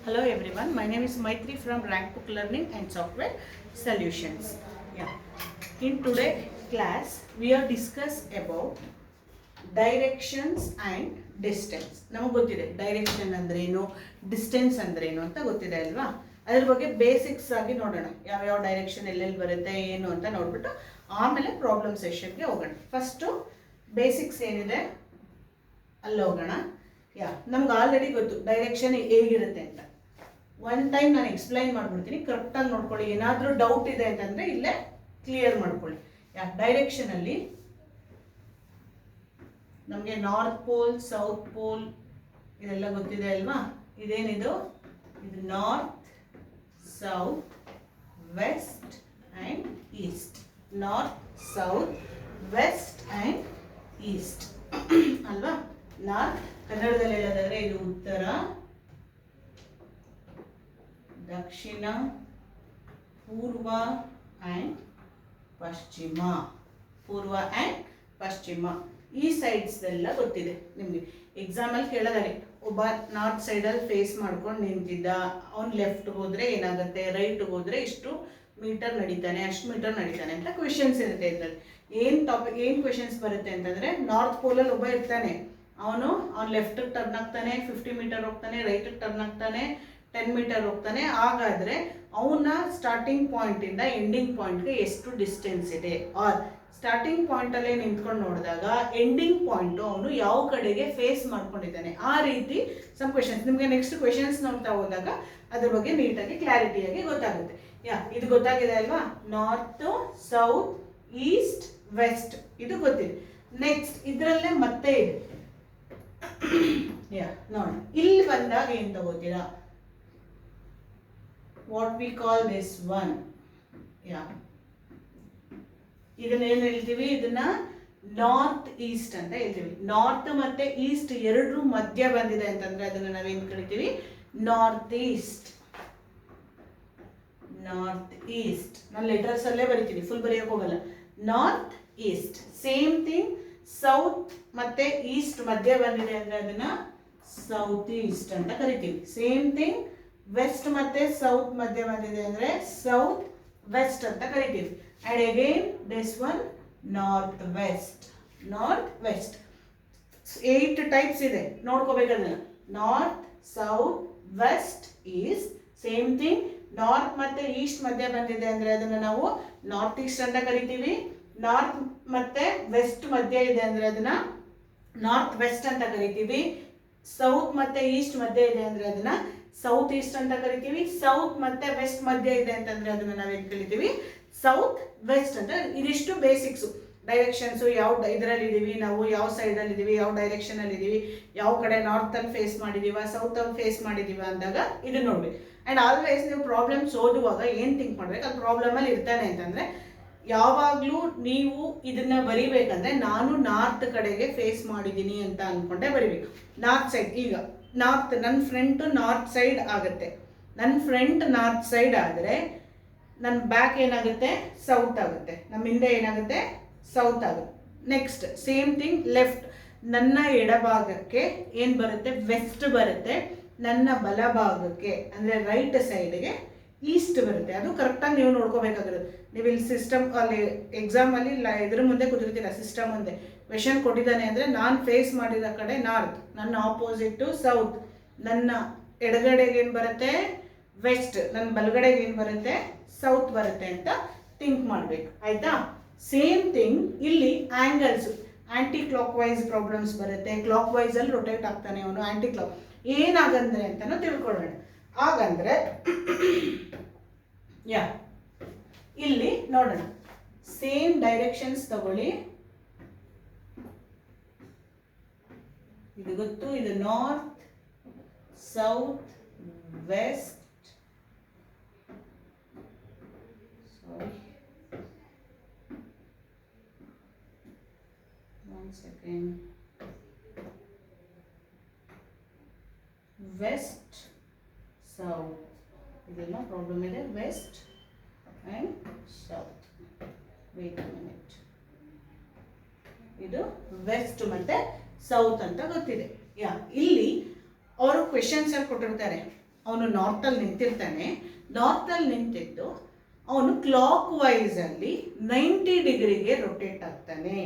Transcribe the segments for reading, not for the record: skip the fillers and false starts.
Hello everyone, my name is Maitri from Rankbook Learning and Software Solutions. Yeah. In today class, we are discuss about directions and distance. ನಮಗೆ ಗೊತ್ತಿದೆ direction ಅಂದ್ರೆ ಏನು, distance ಅಂದ್ರೆ ಏನು ಅಂತ ಗೊತ್ತಿದೆ ಅಲ್ವಾ. ಅದ್ರ ಬಗ್ಗೆ ಬೇಸಿಕ್ಸ್ ಆಗಿ ನೋಡೋಣ, ಯಾವ ಡೈರೆಕ್ಷನ್ ಎಲ್ಲೆಲ್ಲಿ ಬರುತ್ತೆ ಏನು ಅಂತ ನೋಡ್ಬಿಟ್ಟು ಆಮೇಲೆ ಪ್ರಾಬ್ಲಮ್ ಸೆಷನ್ಗೆ ಹೋಗೋಣ. ಫಸ್ಟು ಬೇಸಿಕ್ಸ್ ಏನಿದೆ ಅಲ್ಲಿ ಹೋಗೋಣ. ನಮ್ಗೆ ಆಲ್ರೆಡಿ ಗೊತ್ತು ಡೈರೆಕ್ಷನ್ ಹೇಗಿರುತ್ತೆ ಅಂತ. ಒನ್ ಟೈಮ್ ನಾನು ಎಕ್ಸ್ಪ್ಲೈನ್ ಮಾಡ್ಬಿಡ್ತೀನಿ, ಕರೆಕ್ಟಾಗಿ ನೋಡ್ಕೊಳ್ಳಿ. ಏನಾದರೂ ಡೌಟ್ ಇದೆ ಅಂತಂದರೆ ಇಲ್ಲೇ ಕ್ಲಿಯರ್ ಮಾಡ್ಕೊಳ್ಳಿ. ಡೈರೆಕ್ಷನಲ್ಲಿ ನಮಗೆ ನಾರ್ತ್ ಪೋಲ್, ಸೌತ್ ಪೋಲ್ ಇದೆಲ್ಲ ಗೊತ್ತಿದೆ ಅಲ್ವಾ. ಇದೇನಿದು, ಇದು north, south, west and east. North, south, west and east ಅಲ್ವಾ. ನಾರ್ತ್ ಕನ್ನಡದಲ್ಲಿ ಹೇಳೋದಾದ್ರೆ ಇದು ಉತ್ತರ, ದಕ್ಷಿಣ, ಪೂರ್ವ ಆ್ಯಂಡ್ ಪಶ್ಚಿಮ. ಪೂರ್ವ ಆ್ಯಂಡ್ ಪಶ್ಚಿಮ ಈ ಸೈಡ್ಸ್ ಎಲ್ಲ ಗೊತ್ತಿದೆ ನಿಮಗೆ. ಎಕ್ಸಾಮಲ್ಲಿ ಕೇಳೋದಾರೆ, ಒಬ್ಬ ನಾರ್ತ್ ಸೈಡಲ್ಲಿ ಫೇಸ್ ಮಾಡ್ಕೊಂಡು ನಿಂತಿದ್ದ, ಅವ್ನು ಲೆಫ್ಟ್ಗೆ ಹೋದರೆ ಏನಾಗುತ್ತೆ, ರೈಟ್ಗೆ ಹೋದರೆ ಇಷ್ಟು ಮೀಟರ್ ನಡೀತಾನೆ, ಅಷ್ಟು ಮೀಟರ್ ನಡೀತಾನೆ ಅಂತ ಕ್ವೆಶನ್ಸ್ ಇರುತ್ತೆ. ಇದರಲ್ಲಿ ಏನು ಕ್ವೆಶನ್ಸ್ ಬರುತ್ತೆ ಅಂತಂದರೆ, ನಾರ್ತ್ ಪೋಲಲ್ಲಿ ಒಬ್ಬ ಇರ್ತಾನೆ, ಅವನು ಲೆಫ್ಟಿಗೆ ಟರ್ನ್ ಆಗ್ತಾನೆ, 50 ಮೀಟರ್ ಹೋಗ್ತಾನೆ, ರೈಟಿಗೆ ಟರ್ನ್ ಆಗ್ತಾನೆ, 10 ಮೀಟರ್ ಹೋಗ್ತಾನೆ. ಹಾಗಾದರೆ ಅವನ ಸ್ಟಾರ್ಟಿಂಗ್ ಪಾಯಿಂಟಿಂದ ಎಂಡಿಂಗ್ ಪಾಯಿಂಟ್ಗೆ ಎಷ್ಟು ಡಿಸ್ಟೆನ್ಸ್ ಇದೆ, ಆರ್ ಸ್ಟಾರ್ಟಿಂಗ್ ಪಾಯಿಂಟಲ್ಲೇ ನಿಂತ್ಕೊಂಡು ನೋಡಿದಾಗ ಎಂಡಿಂಗ್ ಪಾಯಿಂಟು ಅವನು ಯಾವ ಕಡೆಗೆ ಫೇಸ್ ಮಾಡ್ಕೊಂಡಿದ್ದಾನೆ, ಆ ರೀತಿ ಸಮ್ ಕ್ವೆಶನ್ಸ್. ನಿಮಗೆ ನೆಕ್ಸ್ಟ್ ಕ್ವೆಶನ್ಸ್ ನೋಡ್ತಾ ಹೋದಾಗ ಅದ್ರ ಬಗ್ಗೆ ನೀಟಾಗಿ ಕ್ಲಾರಿಟಿಯಾಗಿ ಗೊತ್ತಾಗುತ್ತೆ. ಇದು ಗೊತ್ತಾಗಿದೆ ಅಲ್ವಾ. ನಾರ್ತ್, ಸೌತ್, ಈಸ್ಟ್, ವೆಸ್ಟ್ ಇದು ಗೊತ್ತಿದೆ. ನೆಕ್ಸ್ಟ್ ಇದರಲ್ಲೇ ಮತ್ತೆ ಇದೆ. ನೋಡಿ, ಇಲ್ಲಿ ಬಂದಾಗ ಏನು ತಗೋತೀರಾ, what we call this one. ಇದನ್ನ ಏನು ಹೇಳ್ತೀವಿ, ಇದನ್ನ ನಾರ್ತ್ ಈಸ್ಟ್ ಅಂತ ಹೇಳ್ತೀವಿ. ನಾರ್ತ್ ಮತ್ತೆ ಈಸ್ಟ್ ಎರಡೂ ಮಧ್ಯ ಬಂದಿದೆ ಅಂತಂದ್ರೆ ಅದನ್ನ ನಾವೇನು ಕರಿತೀವಿ, ನಾರ್ತ್ ಈಸ್ಟ್. ನಾರ್ತ್ ಈಸ್ಟ್ ನಾನು ಲೆಟರ್ಸ್ ಅಲ್ಲೇ ಬರಿತೀನಿ, ಫುಲ್ ಬರೆಯೋಕೆ ಹೋಗಲ್ಲ. North east. Same thing south ಮತ್ತೆ ಈಸ್ಟ್ ಮಧ್ಯ ಬಂದಿದೆ ಅಂದ್ರೆ ಅದನ್ನ ಸೌತ್ ಈಸ್ಟ್ ಅಂತ ಕರಿತೀವಿ. ಸೇಮ್ ಥಿಂಗ್ ವೆಸ್ಟ್ ಮತ್ತೆ ಸೌತ್ ಮಧ್ಯ ಬಂದಿದೆ ಅಂದ್ರೆ ಸೌತ್ ವೆಸ್ಟ್ ಅಂತ ಕರಿತೀವಿ. And again this one north west. North west 8 types ಇದೆ, ನೋಡ್ಕೋಬೇಕಲ್ಲ. North, south, west, east. Same thing north ಮತ್ತೆ ಈಸ್ಟ್ ಮಧ್ಯ ಬಂದಿದೆ ಅಂದ್ರೆ ಅದನ್ನ ನಾವು ನಾರ್ತ್ ಈಸ್ಟ್ ಅಂತ ಕರಿತೀವಿ. ನಾರ್ತ್ ಮತ್ತೆ ವೆಸ್ಟ್ ಮಧ್ಯ ಇದೆ ಅಂದ್ರೆ ಅದನ್ನ ನಾರ್ತ್ ವೆಸ್ಟ್ ಅಂತ ಕರಿತೀವಿ. ಸೌತ್ ಮತ್ತೆ ಈಸ್ಟ್ ಮಧ್ಯ ಇದೆ ಅಂದ್ರೆ ಅದನ್ನ ಸೌತ್ ಈಸ್ಟ್ ಅಂತ ಕರಿತೀವಿ. ಸೌತ್ ಮತ್ತೆ ವೆಸ್ಟ್ ಮಧ್ಯ ಇದೆ ಅಂತಂದ್ರೆ ಅದನ್ನ ನಾವೇನು ಕರಿತೀವಿ, ಸೌತ್ ವೆಸ್ಟ್ ಅಂತ. ಇದಿಷ್ಟು ಬೇಸಿಕ್ಸು. ಡೈರೆಕ್ಷನ್ಸು, ಯಾವ ಇದರಲ್ಲಿ ಇದೀವಿ ನಾವು, ಯಾವ ಸೈಡಲ್ಲಿ ಇದೀವಿ, ಯಾವ ಡೈರೆಕ್ಷನ್ ಅಲ್ಲಿ ಇದೀವಿ, ಯಾವ ಕಡೆ ನಾರ್ತ್ ಅಲ್ಲಿ ಫೇಸ್ ಮಾಡಿದೀವ, ಸೌತ್ ಅಲ್ಲಿ ಫೇಸ್ ಮಾಡಿದೀವ ಅಂದಾಗ ಇದು ನೋಡ್ಬೇಕು. ಅಂಡ್ ಆಲ್ವೇಸ್ ನೀವು ಪ್ರಾಬ್ಲಮ್ಸ್ ಓದುವಾಗ ಏನು ಥಿಂಕ್ ಮಾಡ್ಬೇಕು, ಅದು ಪ್ರಾಬ್ಲಮ್ ಅಲ್ಲಿ ಇರ್ತಾನೆ ಅಂತಂದ್ರೆ ಯಾವಾಗಲೂ ನೀವು ಇದನ್ನ ಬರಿಬೇಕಂದ್ರೆ ನಾನು ನಾರ್ತ್ ಕಡೆಗೆ ಫೇಸ್ ಮಾಡಿದ್ದೀನಿ ಅಂತ ಅಂದ್ಕೊಂಡೆ ಬರಿಬೇಕು. ನಾರ್ತ್ ಸೈಡ್, ಈಗ ನಾರ್ತ್ ನನ್ನ ಫ್ರಂಟ್ ನಾರ್ತ್ ಸೈಡ್ ಆಗುತ್ತೆ. ನನ್ನ ಫ್ರಂಟ್ ನಾರ್ತ್ ಸೈಡ್ ಆದರೆ ನನ್ನ ಬ್ಯಾಕ್ ಏನಾಗುತ್ತೆ, ಸೌತ್ ಆಗುತ್ತೆ. ನಮ್ಮ ಹಿಂದೆ ಏನಾಗುತ್ತೆ, ಸೌತ್ ಆಗುತ್ತೆ. ನೆಕ್ಸ್ಟ್ ಸೇಮ್ ಥಿಂಗ್ ಲೆಫ್ಟ್, ನನ್ನ ಎಡಭಾಗಕ್ಕೆ ಏನು ಬರುತ್ತೆ, ವೆಸ್ಟ್ ಬರುತ್ತೆ. ನನ್ನ ಬಲಭಾಗಕ್ಕೆ ಅಂದರೆ ರೈಟ್ ಸೈಡ್ಗೆ ಈಸ್ಟ್ ಬರುತ್ತೆ. ಅದು ಕರೆಕ್ಟಾಗಿ ನೀವು ನೋಡ್ಕೋಬೇಕಾಗಿರೋದು. ನೀವು ಇಲ್ಲಿ ಸಿಸ್ಟಮ್ ಅಲ್ಲಿ ಎಕ್ಸಾಮಲ್ಲಿ ಇದ್ರ ಮುಂದೆ ಕೂತಿರ್ತೀರ, ಸಿಸ್ಟಮ್ ಮುಂದೆ ಕ್ವೆಶನ್ ಕೊಟ್ಟಿದ್ದಾನೆ ಅಂದರೆ ನಾನು ಫೇಸ್ ಮಾಡಿದ ಕಡೆ ನಾರ್ತ್, ನನ್ನ ಆಪೋಸಿಟ್ಟು ಸೌತ್, ನನ್ನ ಎಡಗಡೆಗೆ ಏನು ಬರುತ್ತೆ ವೆಸ್ಟ್, ನನ್ನ ಬಲಗಡೆಗೆ ಏನು ಬರುತ್ತೆ ಸೌತ್ ಬರುತ್ತೆ ಅಂತ ಥಿಂಕ್ ಮಾಡಬೇಕು, ಆಯಿತಾ. ಸೇಮ್ ಥಿಂಗ್ ಇಲ್ಲಿ angles, anti clockwise problems ಬರುತ್ತೆ. ಕ್ಲಾಕ್ ವೈಸಲ್ಲಿ ರೊಟೇಟ್ ಆಗ್ತಾನೆ ಅವನು, ಆ್ಯಂಟಿ ಕ್ಲಾಕ್ ಏನಾಗಂದ್ರೆ ಅಂತಲೂ ತಿಳ್ಕೊಳ್ಳೋಣ. ಹಾಗಂದ್ರೆ ಇಲ್ಲಿ ನೋಡೋಣ, ಸೇಮ್ ಡೈರೆಕ್ಷನ್ಸ್ ತಗೊಳ್ಳಿ. ಇದು ಗೊತ್ತು, ಇದು north, south, west, west, south. ಇದೆಲ್ಲ ಪ್ರಾಬ್ಲಮ್ ಇದೆ, west and south. Wait a minute. ಇದು ವೆಸ್ಟ್ ಮತ್ತೆ ಸೌತ್ ಅಂತ ಗೊತ್ತಿದೆ. ಇಲ್ಲಿ ಅವರು ಕ್ವೆಶನ್ಸ್ ಅಲ್ಲಿ ಕೊಟ್ಟಿರ್ತಾರೆ, ಅವನು ನಾರ್ತಲ್ಲಿ ನಿಂತಿರ್ತಾನೆ. ನಾರ್ತಲ್ಲಿ ನಿಂತಿದ್ದು ಅವನು ಕ್ಲಾಕ್ ವೈಸಲ್ಲಿ 90 ಡಿಗ್ರಿಗೆ ರೊಟೇಟ್ ಆಗ್ತಾನೆ.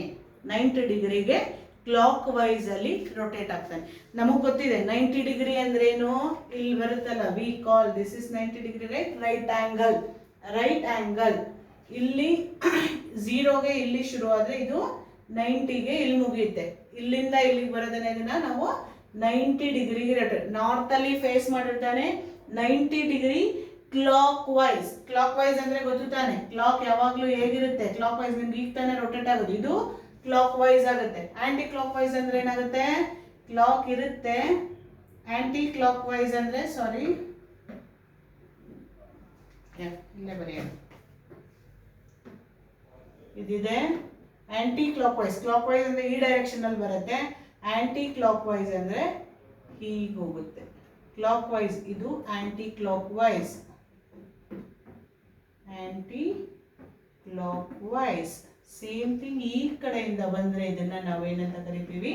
90 ಡಿಗ್ರಿಗೆ ಕ್ಲಾಕ್ ವೈಸಲ್ಲಿ ರೊಟೇಟ್ ಆಗ್ತಾನೆ. ನಮಗೆ ಗೊತ್ತಿದೆ 90 ಡಿಗ್ರಿ ಅಂದ್ರೇನು, ಇಲ್ಲಿ ಬರುತ್ತಲ್ಲ, V call this is 90 degree, right? Right angle. Right angle ಇಲ್ಲಿ 0ಗೆ ಇಲ್ಲಿ ಶುರು ಆದರೆ ಇದು 90ಗೆ ಇಲ್ಲಿ ಮುಗಿಯುತ್ತೆ. ಇಲ್ಲಿಂದ ಇಲ್ಲಿಗೆ ಬರೋದನ್ನ ಇದನ್ನ ನಾವು 90 ಡಿಗ್ರಿಗೆ ರೊಟೇಟ್. ನಾರ್ತಲ್ಲಿ ಫೇಸ್ ಮಾಡಿರ್ತಾನೆ 90 degree clockwise. Clock wise ಅಂದ್ರೆ ಗೊತ್ತು ತಾನೆ, ಕ್ಲಾಕ್ ಯಾವಾಗಲೂ ಹೇಗಿರುತ್ತೆ, ಕ್ಲಾಕ್ ವೈಸ್ ನಿಮ್ಗೆ ಈಗ ತಾನೆ ರೊಟೇಟ್ ಆಗೋದು, ಇದು ಕ್ಲಾಕ್ ವೈಸ್ ಆಗುತ್ತೆ. ಆಂಟಿ ಕ್ಲಾಕ್ ವೈಸ್ ಅಂದ್ರೆ ಏನಾಗುತ್ತೆ, ಕ್ಲಾಕ್ ಇರುತ್ತೆ, ಆಂಟಿ ಕ್ಲಾಕ್ ವೈಸ್ ಅಂದ್ರೆ ಸಾರಿ ಇಲ್ಲೇ ಬರೆಯೋಣ, ಇದಿದೆ anti clock wise. Clock wise ಅಂದ್ರೆ ಈ ಡೈರೆಕ್ಷನ್ ಅಲ್ಲಿ ಬರುತ್ತೆ, ಆಂಟಿ ಕ್ಲಾಕ್ ವೈಸ್ ಅಂದ್ರೆ ಹೀಗೆ ಹೋಗುತ್ತೆ. ಕ್ಲಾಕ್ ವೈಸ್ ಇದು anti clock wise. Anti clock wise same thing. ಈ ಕಡೆಯಿಂದ ಬಂದ್ರೆ ಇದನ್ನ ನಾವೇನಂತ ಕರಿತೀವಿ,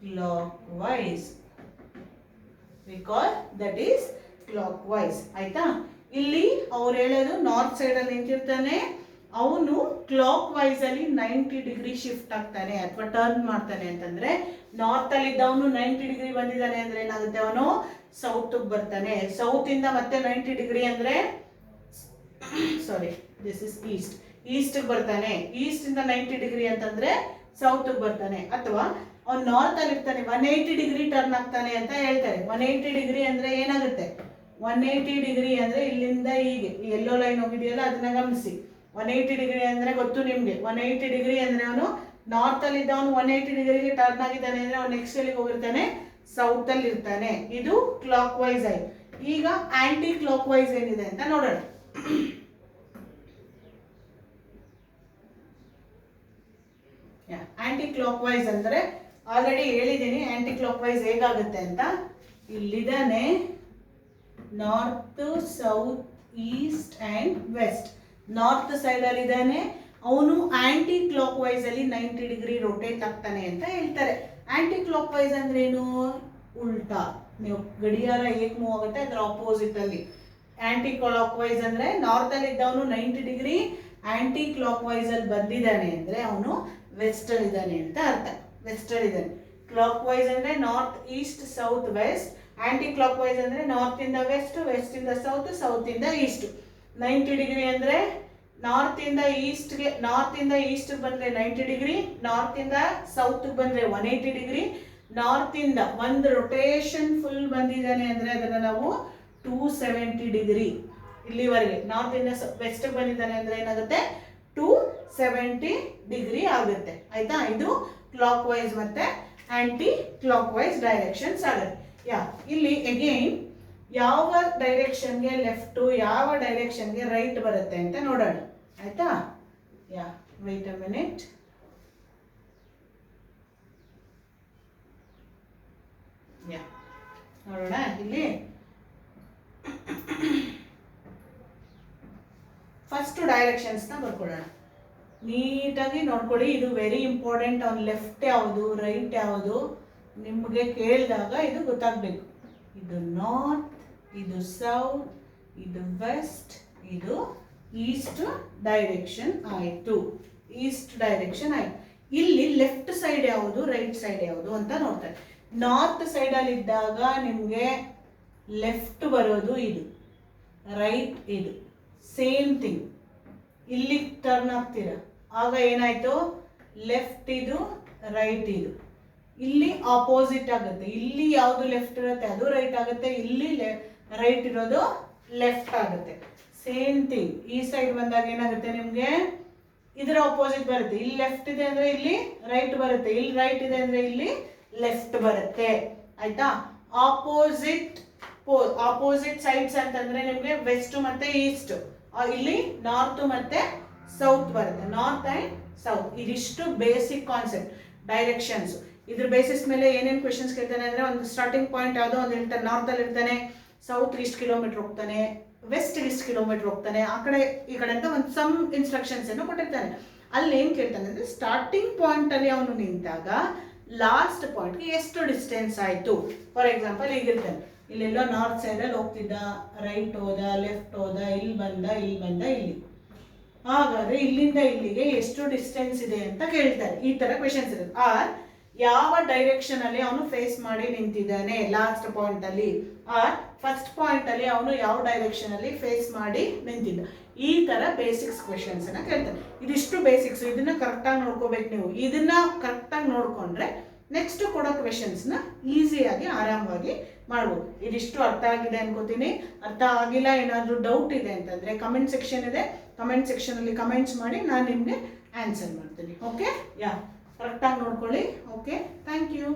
clockwise, because that is clockwise. ಆಯ್ತಾ? ಇಲ್ಲಿ ಅವ್ರು ಹೇಳೋದು ನಾರ್ತ್ ಸೈಡ್ ಅಲ್ಲಿ ನಿಂತಿರ್ತಾನೆ, ಅವನು ಕ್ಲಾಕ್ ವೈಸ್ ಅಲ್ಲಿ 90 ಡಿಗ್ರಿ ಶಿಫ್ಟ್ ಆಗ್ತಾನೆ ಅಥವಾ ಟರ್ನ್ ಮಾಡ್ತಾನೆ. ಅಂತಂದ್ರೆ ನಾರ್ತ್ ಅಲ್ಲಿ ಇದ್ದವನು 90 ಡಿಗ್ರಿ ಬಂದಿದ್ದಾನೆ ಅಂದ್ರೆ ಏನಾಗುತ್ತೆ, ಅವನು ಸೌತ್ ಬರ್ತಾನೆ. ಸೌತ್ ಇಂದ ಮತ್ತೆ 90 ಡಿಗ್ರಿ ಅಂದ್ರೆ sorry this is East, East ಬರ್ತಾನೆ. ಈಸ್ಟ್ ಇಂದ 90 ಡಿಗ್ರಿ ಅಂತಂದ್ರೆ ಸೌತ್ ಬರ್ತಾನೆ. ಅಥವಾ ಅವ್ನು ನಾರ್ತ್ ಅಲ್ಲಿ ಇರ್ತಾನೆ 180 ಡಿಗ್ರಿ ಟರ್ನ್ ಆಗ್ತಾನೆ ಅಂತ ಹೇಳ್ತಾರೆ. 180 ಡಿಗ್ರಿ ಅಂದ್ರೆ ಏನಾಗುತ್ತೆ, 180 ಡಿಗ್ರಿ ಅಂದ್ರೆ ಇಲ್ಲಿಂದ ಹೀಗೆ ಎಲ್ಲೋ ಲೈನ್ ಹೋಗಿದೆಯಲ್ಲ ಅದನ್ನ ಗಮನಿಸಿ. 180 ಡಿಗ್ರಿ ಅಂದ್ರೆ ಗೊತ್ತು ನಿಮ್ಗೆ, 180 ಡಿಗ್ರಿ ಅಂದ್ರೆ ಅವನು ನಾರ್ತ್ ಅಲ್ಲಿ ಇದ್ದವನು 180 ಡಿಗ್ರಿಗೆ ಟರ್ನ್ ಆಗಿದ್ದಾನೆ ಅಂದ್ರೆ ಅವನು ನೆಕ್ಸ್ಟ್ ಎಲ್ಲಿಗೆ ಹೋಗಿರ್ತಾನೆ, ಸೌತ್ ಅಲ್ಲಿ ಇರ್ತಾನೆ. ಇದು ಕ್ಲಾಕ್ ವೈಸ್ ಆಯ್ತು. ಈಗ ಆಂಟಿ ಕ್ಲಾಕ್ ವೈಸ್ ಏನಿದೆ ಅಂತ ನೋಡೋಣ. ಆಂಟಿ ಕ್ಲಾಕ್ ವೈಸ್ ಅಂದ್ರೆ ಆಲ್ರೆಡಿ ಹೇಳಿದ್ದೀನಿ ಆಂಟಿ ಕ್ಲಾಕ್ ವೈಸ್ ಹೇಗಾಗುತ್ತೆ ಅಂತ. ಇಲ್ಲಿದ್ದಾನೆ north, south, east and west. ನಾರ್ತ್ ಸೈಡ್ ಅಲ್ಲಿ ಇದ್ದಾನೆ, ಅವನು ಆಂಟಿ ಕ್ಲಾಕ್ ವೈಸ್ ಅಲ್ಲಿ 90 ಡಿಗ್ರಿ ರೊಟೇಟ್ ಆಗ್ತಾನೆ ಅಂತ ಹೇಳ್ತಾರೆ. ಆಂಟಿ ಕ್ಲಾಕ್ ವೈಸ್ ಅಂದ್ರೆ ಏನು, ಉಲ್ಟಾ. ನೀವು ಗಡಿಯಾರ ಹೇಗೆ ಮೂವ್ ಆಗುತ್ತೆ ಅದರ ಆಪೋಸಿಟ್ ಅಲ್ಲಿ. ಆಂಟಿ ಕ್ಲಾಕ್ ವೈಸ್ ಅಂದ್ರೆ ನಾರ್ತ್ ಅಲ್ಲಿ ಇದ್ದವನು 90 ಡಿಗ್ರಿ ಆಂಟಿ ಕ್ಲಾಕ್ ವೈಸ್ ಅಲ್ಲಿ ಬಂದಿದ್ದಾನೆ ಅಂದ್ರೆ ಅವನು ವೆಸ್ಟ್ ಅಲ್ಲಿ ಇದ್ದಾನೆ ಅಂತ ಅರ್ಥ. ವೆಸ್ಟ್ ಅಲ್ಲಿ ಇದ್ದಾನೆ. ಕ್ಲಾಕ್ ವೈಸ್ ಅಂದ್ರೆ north, east, south, west. Anti clock wise ಅಂದ್ರೆ ನಾರ್ತ್ ಇಂದ ವೆಸ್ಟ್, ವೆಸ್ಟ್ ಇಂದ ಸೌತ್, ಸೌತ್ ಇಂದ ಈಸ್ಟ್. 90 ಡಿಗ್ರಿ ಅಂದ್ರೆ ನಾರ್ತ್ ಇಂದ ಈಸ್ಟ್ಗೆ, ನಾರ್ತ್ ಇಂದ ಈಸ್ಟ್ ಬಂದ್ರೆ 90 ಡಿಗ್ರಿ, ನಾರ್ತ್ ಇಂದ ಸೌತ್ ಬಂದ್ರೆ 180 ಡಿಗ್ರಿ, ನಾರ್ತ್ ಇಂದ ಒಂದು ರೊಟೇಷನ್ ಫುಲ್ ಬಂದಿದ್ದಾನೆ ಅಂದ್ರೆ ಅದನ್ನ ನಾವು 270 ಡಿಗ್ರಿ. ಇಲ್ಲಿವರೆಗೆ ನಾರ್ತ್ ಇಂದ ವೆಸ್ಟ್ ಬಂದಿದ್ದಾನೆ ಅಂದ್ರೆ ಏನಾಗುತ್ತೆ, 270 ಡಿಗ್ರಿ ಆಗುತ್ತೆ. ಆಯ್ತಾ? ಇದು ಕ್ಲಾಕ್ ವೈಸ್ ಮತ್ತೆ ಆಂಟಿ ಕ್ಲಾಕ್ ವೈಸ್ ಡೈರೆಕ್ಷನ್ಸ್ ಆಗುತ್ತೆ. ಇಲ್ಲಿ ಅಗೈನ್ ಯಾವ ಡೈರೆಕ್ಷನ್ಗೆ ಲೆಫ್ಟ್, ಯಾವ ಡೈರೆಕ್ಷನ್ಗೆ ರೈಟ್ ಬರುತ್ತೆ ಅಂತ ನೋಡೋಣ. ಆಯ್ತಾ? Wait a minute. ನೋಡೋಣ. ಇಲ್ಲಿ ಫಸ್ಟ್ ಡೈರೆಕ್ಷನ್ಸ್ ನ ಬರ್ಕೊಳ್ಳೋಣ. ನೀಟಾಗಿ ನೋಡ್ಕೊಳ್ಳಿ, ಇದು ವೆರಿ ಇಂಪಾರ್ಟೆಂಟ್. ಅವ್ನು ಲೆಫ್ಟ್ ಯಾವುದು, ರೈಟ್ ಯಾವುದು ನಿಮಗೆ ಕೇಳಿದಾಗ ಇದು ಗೊತ್ತಾಗಬೇಕು. ಇದು ನಾರ್ತ್, ಇದು ಸೌತ್, ಇದು ವೆಸ್ಟ್, ಇದು ಈಸ್ಟ್ ಡೈರೆಕ್ಷನ್ ಆಯಿತು. ಈಸ್ಟ್ ಡೈರೆಕ್ಷನ್ ಆಯಿತು. ಇಲ್ಲಿ ಲೆಫ್ಟ್ ಸೈಡ್ ಯಾವುದು, ರೈಟ್ ಸೈಡ್ ಯಾವುದು ಅಂತ ನೋಡ್ತಾರೆ. ನಾರ್ತ್ ಸೈಡಲ್ಲಿ ಇದ್ದಾಗ ನಿಮಗೆ ಲೆಫ್ಟ್ ಬರೋದು ಇದು, ರೈಟ್ ಇದು. ಸೇಮ್ ಥಿಂಗ್ ಇಲ್ಲಿ ಟರ್ನ್ ಆಗ್ತೀರ, ಆಗ ಏನಾಯ್ತು, ಲೆಫ್ಟ್ ಇದು, ರೈಟ್ ಇದು. ಇಲ್ಲಿ ಆಪೋಸಿಟ್ ಆಗುತ್ತೆ. ಇಲ್ಲಿ ಯಾವುದು ಲೆಫ್ಟ್ ಇರುತ್ತೆ ಅದು ರೈಟ್ ಆಗುತ್ತೆ, ಇಲ್ಲಿ ರೈಟ್ ಇರೋದು ಲೆಫ್ಟ್ ಆಗುತ್ತೆ. ಸೇಮ್ ಥಿಂಗ್ ಈ ಸೈಡ್ ಬಂದಾಗ ಏನಾಗುತ್ತೆ, ನಿಮಗೆ ಇದರ ಆಪೋಸಿಟ್ ಬರುತ್ತೆ. ಇಲ್ಲಿ ಲೆಫ್ಟ್ ಇದೆ ಅಂದ್ರೆ ಇಲ್ಲಿ ರೈಟ್ ಬರುತ್ತೆ, ಇಲ್ಲಿ ರೈಟ್ ಇದೆ ಅಂದ್ರೆ ಇಲ್ಲಿ ಲೆಫ್ಟ್ ಬರುತ್ತೆ. ಆಯ್ತಾ? ಆಪೋಸಿಟ್ ಸೈಡ್ಸ್ ಅಂತಂದ್ರೆ ನಿಮಗೆ ವೆಸ್ಟ್ ಮತ್ತೆ ಈಸ್ಟ್, ಇಲ್ಲಿ ನಾರ್ತ್ ಮತ್ತೆ ಸೌತ್ ಬರುತ್ತೆ. ನಾರ್ತ್ ಅಂಡ್ ಸೌತ್, ಇದಿಷ್ಟು ಬೇಸಿಕ್ ಕಾನ್ಸೆಪ್ಟ್ ಡೈರೆಕ್ಷನ್ಸ್. ಇದ್ರ ಬೇಸಿಸ್ ಮೇಲೆ ಏನೇನು ಕ್ವೆಶನ್ಸ್ ಕೇಳ್ತಾನೆ ಅಂದ್ರೆ, ಒಂದು ಸ್ಟಾರ್ಟಿಂಗ್ ಪಾಯಿಂಟ್ ಯಾವುದೋ ಒಂದು ಹೇಳ್ತಾನೆ, ನಾರ್ತ್ ಅಲ್ಲಿ ಇರ್ತಾನೆ, ಸೌತ್ ಇಷ್ಟು ಕಿಲೋಮೀಟರ್ ಹೋಗ್ತಾನೆ, ವೆಸ್ಟ್ ಇಷ್ಟು ಕಿಲೋಮೀಟರ್ ಹೋಗ್ತಾನೆ, ಆ ಕಡೆ ಈ ಕಡೆ ಅಂತ ಒಂದು ಸಮ್ ಇನ್ಸ್ಟ್ರಕ್ಷನ್ಸ್ ಅನ್ನು ಕೊಟ್ಟಿರ್ತಾನೆ. ಅಲ್ಲಿ ಏನ್ ಕೇಳ್ತಾನೆ ಅಂದ್ರೆ, ಸ್ಟಾರ್ಟಿಂಗ್ ಪಾಯಿಂಟ್ ಅಲ್ಲಿ ಅವನು ನಿಂತಾಗ ಲಾಸ್ಟ್ ಪಾಯಿಂಟ್ಗೆ ಎಷ್ಟು ಡಿಸ್ಟೆನ್ಸ್ ಆಯಿತು. ಫಾರ್ ಎಕ್ಸಾಂಪಲ್ ಈಗಿರ್ತಾನೆ, ಇಲ್ಲೆಲ್ಲೋ ನಾರ್ತ್ ಸೈಡಲ್ಲಿ ಹೋಗ್ತಿದ್ದ, ರೈಟ್ ಹೋದ, ಲೆಫ್ಟ್ ಹೋದ, ಇಲ್ಲಿ ಬಂದ, ಇಲ್ಲಿ. ಹಾಗಾದರೆ ಇಲ್ಲಿಂದ ಇಲ್ಲಿಗೆ ಎಷ್ಟು ಡಿಸ್ಟೆನ್ಸ್ ಇದೆ ಅಂತ ಕೇಳ್ತಾರೆ. ಈ ಥರ ಕ್ವೆಶನ್ಸ್ ಇರುತ್ತೆ. ಆರ್ ಯಾವ ಡೈರೆಕ್ಷನಲ್ಲಿ ಅವನು ಫೇಸ್ ಮಾಡಿ ನಿಂತಿದ್ದಾನೆ ಲಾಸ್ಟ್ ಪಾಯಿಂಟಲ್ಲಿ, ಆರ್ ಫಸ್ಟ್ ಪಾಯಿಂಟಲ್ಲಿ ಅವನು ಯಾವ ಡೈರೆಕ್ಷನಲ್ಲಿ ಫೇಸ್ ಮಾಡಿ ನಿಂತಿದ್ದ. ಈ ಥರ ಬೇಸಿಕ್ಸ್ ಕ್ವೆಶನ್ಸನ್ನು ಕೇಳ್ತಾರೆ. ಇದಿಷ್ಟು ಬೇಸಿಕ್ಸು, ಇದನ್ನು ಕರೆಕ್ಟಾಗಿ ನೋಡ್ಕೋಬೇಕು ನೀವು. ಇದನ್ನು ಕರೆಕ್ಟಾಗಿ ನೋಡಿಕೊಂಡ್ರೆ ನೆಕ್ಸ್ಟ್ ಕೊಡೋ ಕ್ವೆಶನ್ಸ್ನ ಈಸಿಯಾಗಿ ಆರಾಮವಾಗಿ ಮಾಡ್ಬೋದು. ಇದಿಷ್ಟು ಅರ್ಥ ಆಗಿದೆ ಅನ್ಕೋತೀನಿ. ಅರ್ಥ ಆಗಿಲ್ಲ, ಏನಾದರೂ ಡೌಟ್ ಇದೆ ಅಂತಂದರೆ ಕಮೆಂಟ್ ಸೆಕ್ಷನ್ ಇದೆ, ಕಮೆಂಟ್ ಸೆಕ್ಷನಲ್ಲಿ ಕಮೆಂಟ್ಸ್ ಮಾಡಿ, ನಾನು ನಿಮಗೆ ಆನ್ಸರ್ ಮಾಡ್ತೀನಿ. ಓಕೆ, ಕರೆಕ್ಟಾಗಿ ನೋಡ್ಕೊಳ್ಳಿ. Okay, thank you.